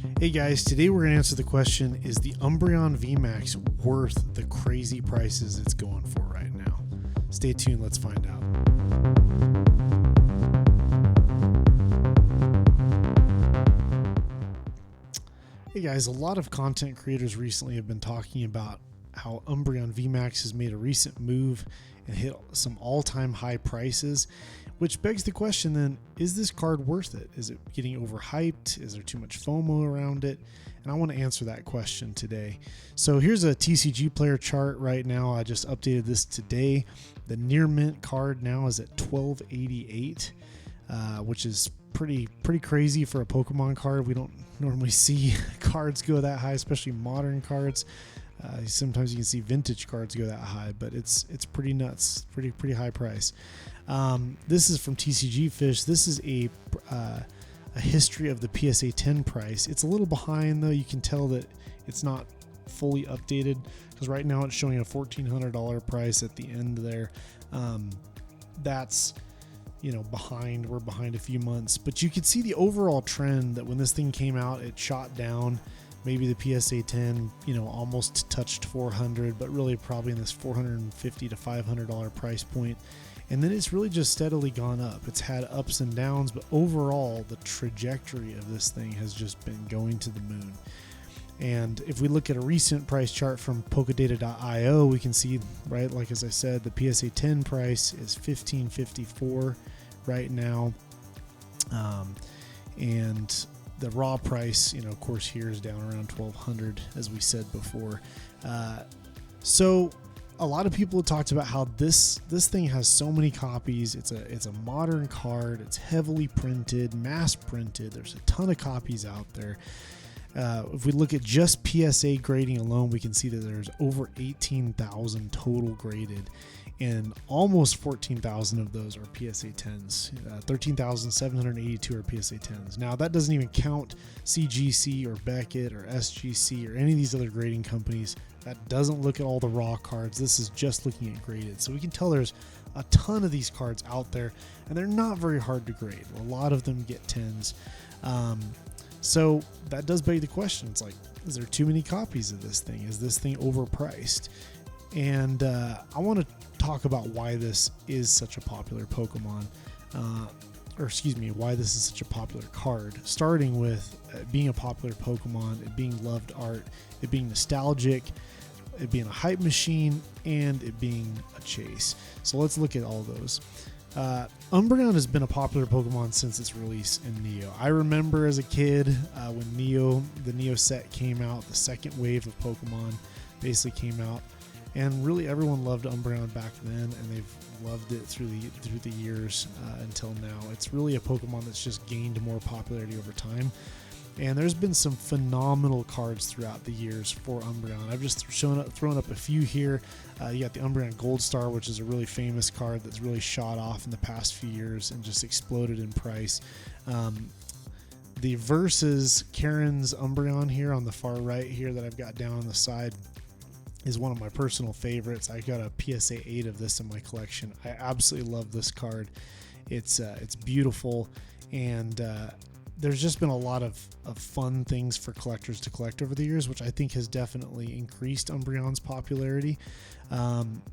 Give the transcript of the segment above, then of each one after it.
Hey guys, today we're going to answer the question, is the Umbreon VMAX worth the crazy prices it's going for right now? Stay tuned, let's find out. Hey guys, a lot of content creators recently have been talking about how Umbreon VMAX has made a recent move and hit some all-time high prices, which begs the question then, is this card worth it? Is it getting overhyped? Is there too much FOMO around it? And I want to answer that question today. So here's a TCG player chart right now. I just updated this today. The near mint card now is at 1288, which is pretty crazy for a Pokemon card. We don't normally see cards go that high, especially modern cards. Sometimes you can see vintage cards go that high, but it's pretty nuts, pretty high price. This is from TCG Fish. This is a history of the PSA 10 price. It's a little behind though. You can tell that it's not fully updated because right now it's showing a $1,400 price at the end there. That's behind. We're behind a few months, but you could see the overall trend that when this thing came out, it shot down. Maybe the PSA 10, almost touched 400, but really probably in this $450 to $500 price point. And then it's really just steadily gone up. It's had ups and downs, but overall, the trajectory of this thing has just been going to the moon. And if we look at a recent price chart from Pokedata.io, we can see, right, like as I said, the PSA 10 price is $1,554 right now. And the raw price, of course, here is down around $1,200, as we said before. So a lot of people have talked about how this thing has so many copies. It's a modern card. It's heavily printed, mass printed. There's a ton of copies out there. If we look at just PSA grading alone, we can see that there's over 18,000 total graded, and almost 14,000 of those are PSA 10s. 13,782 are PSA 10s. Now, that doesn't even count CGC or Beckett or SGC or any of these other grading companies. That doesn't look at all the raw cards. This is just looking at graded. So we can tell there's a ton of these cards out there, and they're not very hard to grade. A lot of them get 10s. So that does beg the question. It's like, is there too many copies of this thing? Is this thing overpriced? And I want to talk about why this is such a popular Pokemon, why this is such a popular card, starting with being a popular Pokemon, it being loved art, it being nostalgic, it being a hype machine, and it being a chase. So let's look at all those. Umbreon has been a popular Pokemon since its release in Neo. I remember as a kid when the Neo set came out, the second wave of Pokemon basically came out, and really everyone loved Umbreon back then, and they've loved it through the years until now. It's really a Pokemon that's just gained more popularity over time. And there's been some phenomenal cards throughout the years for Umbreon. I've just thrown up a few here. You got the Umbreon Gold Star, which is a really famous card that's really shot off in the past few years and just exploded in price. The Versus Karen's Umbreon here on the far right here that I've got down on the side is one of my personal favorites. I got a PSA 8 of this in my collection. I absolutely love this card. It's beautiful, and there's just been a lot of fun things for collectors to collect over the years, which I think has definitely increased Umbreon's popularity.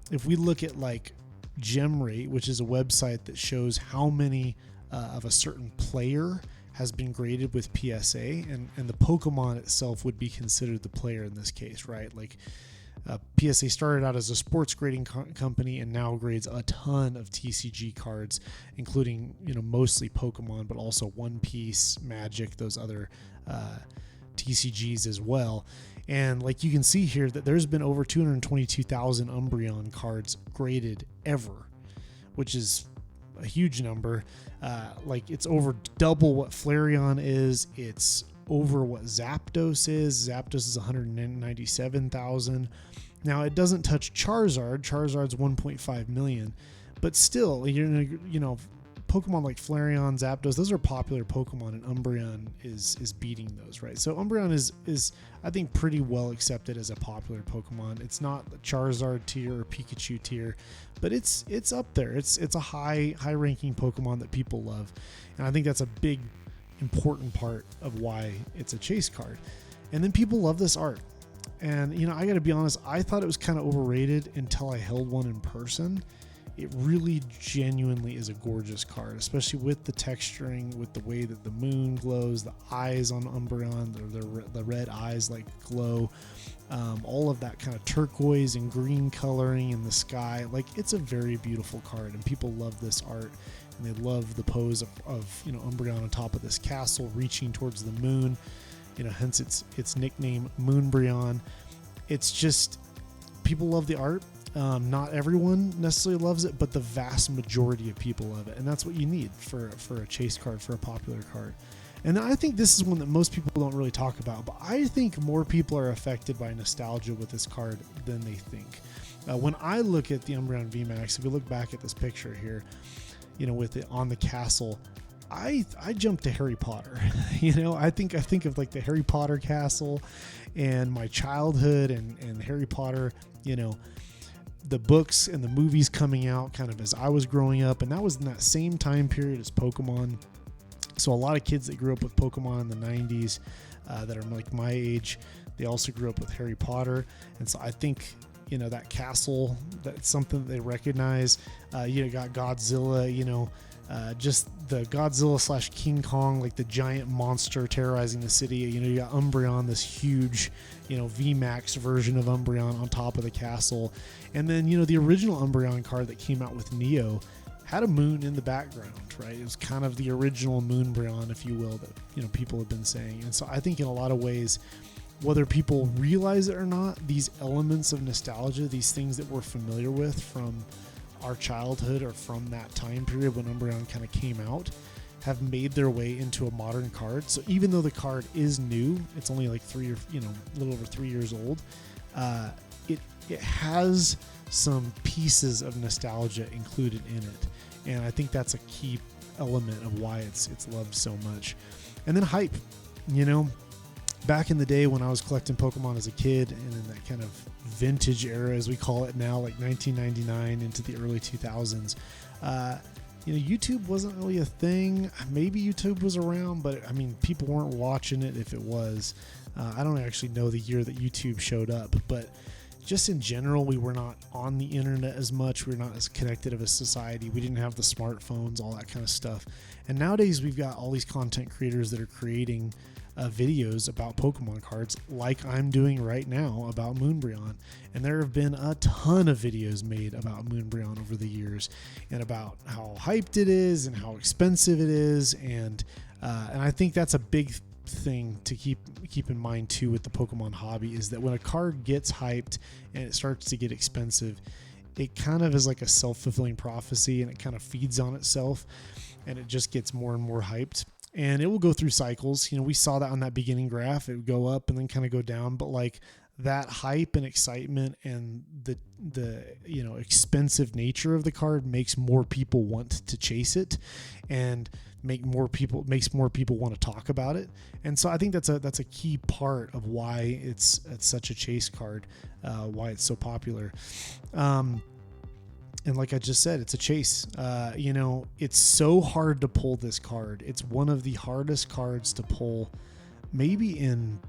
If we look at like Gem Rate, which is a website that shows how many of a certain player has been graded with PSA, and the Pokemon itself would be considered the player in this case, right? Like PSA started out as a sports grading company and now grades a ton of TCG cards, including mostly Pokemon, but also One Piece, Magic, those other TCGs as well. And like you can see here that there's been over 222,000 Umbreon cards graded ever, which is a huge number. Like it's over double what Flareon is. It's over what Zapdos is. Zapdos is 197,000. Now it doesn't touch Charizard. Charizard's 1.5 million, but still, Pokemon like Flareon, Zapdos, those are popular Pokemon, and Umbreon is beating those, right? So Umbreon is I think pretty well accepted as a popular Pokemon. It's not the Charizard tier or Pikachu tier, but it's up there. It's a high ranking Pokemon that people love, and I think that's a big important part of why it's a chase card. And then people love this art. And, I got to be honest, I thought it was kind of overrated until I held one in person. It really genuinely is a gorgeous card, especially with the texturing, with the way that the moon glows, the eyes on Umbreon, the red eyes like glow, all of that kind of turquoise and green coloring in the sky. Like, it's a very beautiful card, and people love this art, and they love the pose of Umbreon on top of this castle reaching towards the moon. Hence its nickname Moonbreon. It's just, people love the art. Not everyone necessarily loves it, but the vast majority of people love it, and that's what you need for a chase card, for a popular card. And I think this is one that most people don't really talk about, but I think more people are affected by nostalgia with this card than they think. When I look at the Umbreon VMAX, if we look back at this picture here, with it on the castle, I jump to Harry Potter. I think of like the Harry Potter castle and my childhood and Harry Potter, the books and the movies coming out kind of as I was growing up. And that was in that same time period as Pokemon. So a lot of kids that grew up with Pokemon in the 90s that are like my age, they also grew up with Harry Potter. And so I think, that castle, that's something that they recognize. You got Godzilla, just the Godzilla / King Kong, like the giant monster terrorizing the city. You got Umbreon, this huge, VMAX version of Umbreon on top of the castle. And then, the original Umbreon card that came out with Neo had a moon in the background, right? It was kind of the original Moonbreon, if you will, that, people have been saying. And so I think in a lot of ways, whether people realize it or not, these elements of nostalgia, these things that we're familiar with from our childhood or from that time period when Umbreon kind of came out, have made their way into a modern card. So even though the card is new, it's only like a little over 3 years old, it has some pieces of nostalgia included in it. And I think that's a key element of why it's loved so much. And then hype, back in the day when I was collecting Pokemon as a kid, and in that kind of vintage era, as we call it now, like 1999 into the early 2000s, YouTube wasn't really a thing. Maybe YouTube was around, but I mean, people weren't watching it if it was. I don't actually know the year that YouTube showed up, but just in general, we were not on the internet as much. We were not as connected of a society. We didn't have the smartphones, all that kind of stuff. And nowadays, we've got all these content creators that are creating videos about Pokemon cards, like I'm doing right now about Moonbreon. And there have been a ton of videos made about Moonbreon over the years, and about how hyped it is and how expensive it is. And I think that's a big thing to keep in mind too with the Pokemon hobby, is that when a card gets hyped and it starts to get expensive, it kind of is like a self-fulfilling prophecy, and it kind of feeds on itself, and it just gets more and more hyped. And it will go through cycles. We saw that on that beginning graph. It would go up and then kind of go down. But like that hype and excitement and the expensive nature of the card makes more people want to chase it, and makes more people want to talk about it. And so I think that's a key part of why it's such a chase card, why it's so popular. And like I just said, it's a chase. It's so hard to pull this card. It's one of the hardest cards to pull, maybe in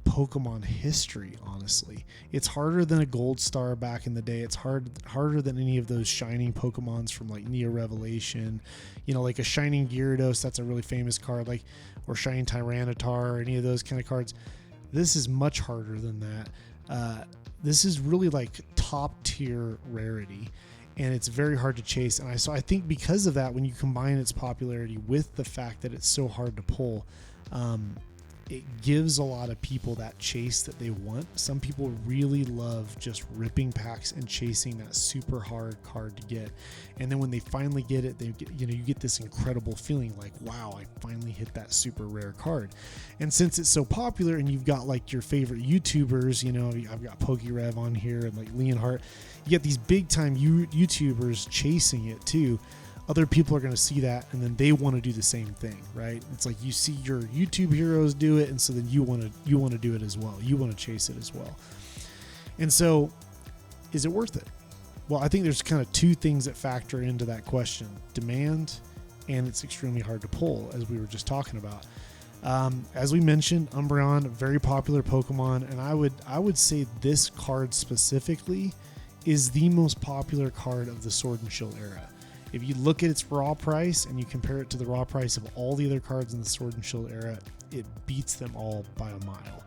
Pokemon history, honestly. It's harder than a Gold Star back in the day. It's harder than any of those shining Pokemons from like Neo Revelation. Like a Shining Gyarados, that's a really famous card, or Shining Tyranitar, or any of those kind of cards. This is much harder than that. This is really like top tier rarity, and it's very hard to chase. And I think because of that, when you combine its popularity with the fact that it's so hard to pull, it gives a lot of people that chase that they want. Some people really love just ripping packs and chasing that super hard card to get. And then when they finally get it, you get this incredible feeling like, wow, I finally hit that super rare card. And since it's so popular, and you've got like your favorite YouTubers, I've got PokeRev on here and like Leonhardt, you get these big time YouTubers chasing it too. Other people are going to see that, and then they want to do the same thing, right? It's like you see your YouTube heroes do it, and so then you want to do it as well. You want to chase it as well. And so, is it worth it? Well, I think there's kind of two things that factor into that question: demand and it's extremely hard to pull, as we were just talking about. As we mentioned, Umbreon, very popular Pokemon, and I would say this card specifically is the most popular card of the Sword and Shield era. If you look at its raw price and you compare it to the raw price of all the other cards in the Sword and Shield era, it beats them all by a mile.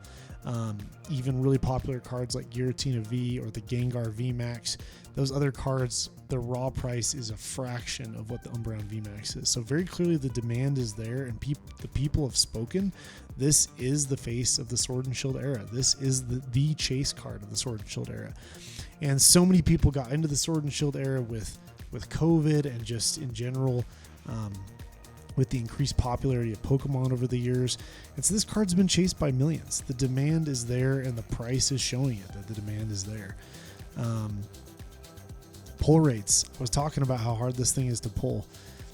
Even really popular cards like Giratina V or the Gengar VMAX, those other cards, the raw price is a fraction of what the Umbreon VMAX is. So very clearly the demand is there, and the people have spoken. This is the face of the Sword and Shield era. This is the chase card of the Sword and Shield era. And so many people got into the Sword and Shield era with COVID and just in general, with the increased popularity of Pokemon over the years. And so this card's been chased by millions. The demand is there, and the price is showing it that the demand is there. Pull rates. I was talking about how hard this thing is to pull.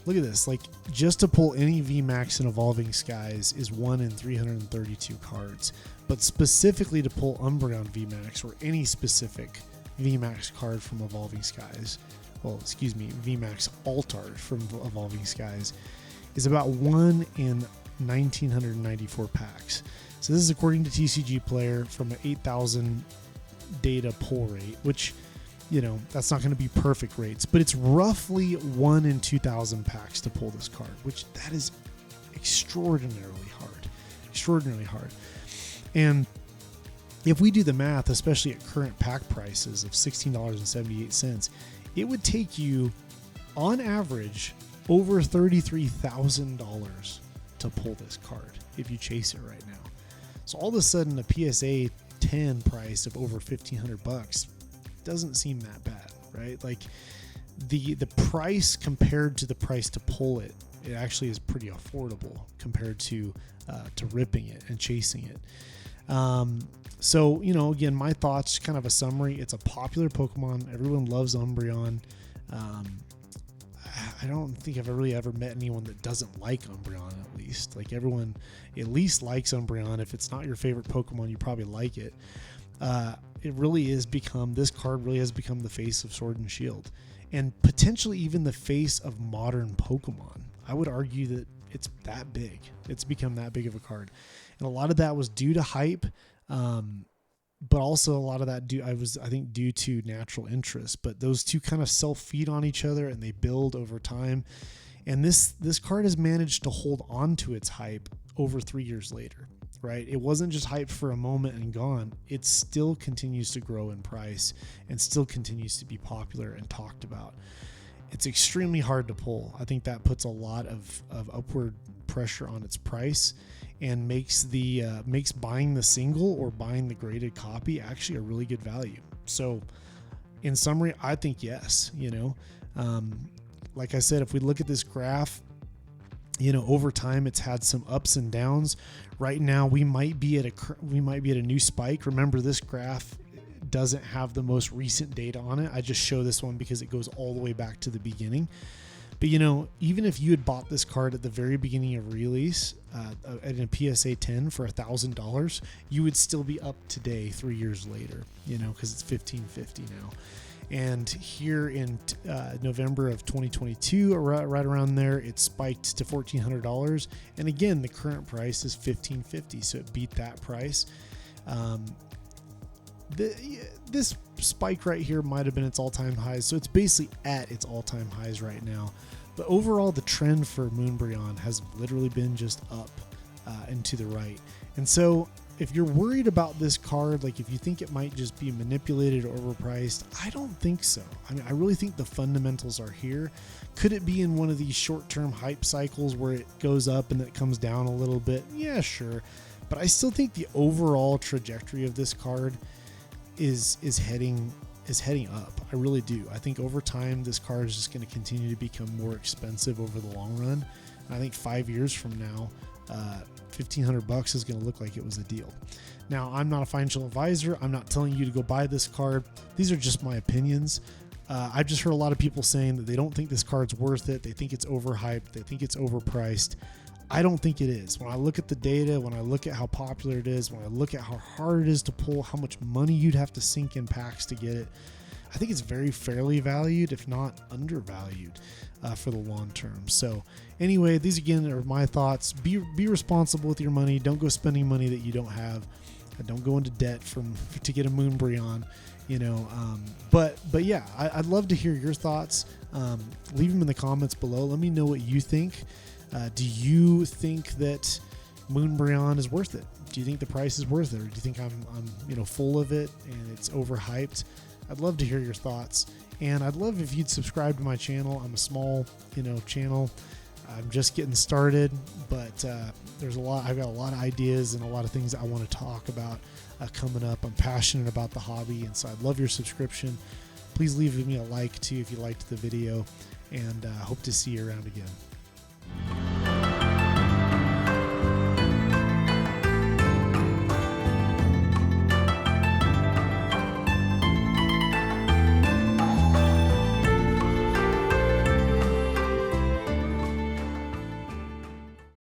Look at this. Like, just to pull any VMAX in Evolving Skies is 1 in 332 cards. But specifically to pull Umbreon VMAX or any specific VMAX card from Evolving Skies, VMAX Alt Art from Evolving Skies, is about 1 in 1,994 packs. So this is according to TCG Player from an 8,000 data pull rate, which, that's not going to be perfect rates, but it's roughly 1 in 2,000 packs to pull this card, which that is extraordinarily hard. And if we do the math, especially at current pack prices of $16.78, it would take you, on average, over $33,000 to pull this card if you chase it right now. So all of a sudden, a PSA 10 price of over $1,500 doesn't seem that bad, right? Like the price compared to the price to pull it actually is pretty affordable compared to ripping it and chasing it. So, again, my thoughts, kind of a summary. It's a popular Pokemon. Everyone loves Umbreon. I don't think I've really ever met anyone that doesn't like Umbreon, at least. Like, everyone at least likes Umbreon. If it's not your favorite Pokemon, you probably like it. This card really has become the face of Sword and Shield, and potentially even the face of modern Pokemon. I would argue that it's that big. It's become that big of a card. And a lot of that was due to hype, but also a lot of that due to natural interest. But those two kind of self-feed on each other, and they build over time. And this card has managed to hold on to its hype over 3 years later, right? It wasn't just hype for a moment and gone. It still continues to grow in price and still continues to be popular and talked about. It's extremely hard to pull. I think that puts a lot of upward pressure on its price and makes buying the single or buying the graded copy actually a really good value. So in summary, I think yes. Like I said, if we look at this graph, over time it's had some ups and downs. Right now we might be at a new spike. Remember, this graph doesn't have the most recent data on it. I just show this one because it goes all the way back to the beginning. But even if you had bought this card at the very beginning of release at a PSA 10 for $1,000, you would still be up today 3 years later, because it's $1,550 now. And here in November of 2022, right around there, it spiked to $1,400. And again, the current price is $1,550, so it beat that price. This spike right here might have been its all-time highs, so it's basically at its all-time highs right now. But overall, the trend for Moonbreon has literally been just up and to the right. And so if you're worried about this card, like if you think it might just be manipulated or overpriced, I don't think so. I mean, I really think the fundamentals are here. Could it be in one of these short-term hype cycles where it goes up and then it comes down a little bit? Yeah, sure. But I still think the overall trajectory of this card is heading up. I really do. I think over time this card is just going to continue to become more expensive over the long run. And I think 5 years from now, $1,500 is going to look like it was a deal. Now, I'm not a financial advisor. I'm not telling you to go buy this card. These are just my opinions. I've just heard a lot of people saying that they don't think this card's worth it. They think it's overhyped. They think it's overpriced. I don't think it is. When I look at the data, when I look at how popular it is, when I look at how hard it is to pull, how much money you'd have to sink in packs to get it, I think it's very fairly valued, if not undervalued, for the long term. So anyway, these again are my thoughts. Be responsible with your money. Don't go spending money that you don't have. Don't go into debt to get a Moonbreon, you know. But yeah, I'd love to hear your thoughts. Leave them in the comments below. Let me know what you think. Do you think that Moonbreon is worth it? Do you think the price is worth it, or do you think I'm full of it and it's overhyped? I'd love to hear your thoughts, and I'd love if you'd subscribe to my channel. I'm a small channel. I'm just getting started, but I've got a lot of ideas and a lot of things I want to talk about coming up. I'm passionate about the hobby, and so I'd love your subscription. Please leave me a like too if you liked the video, and hope to see you around again.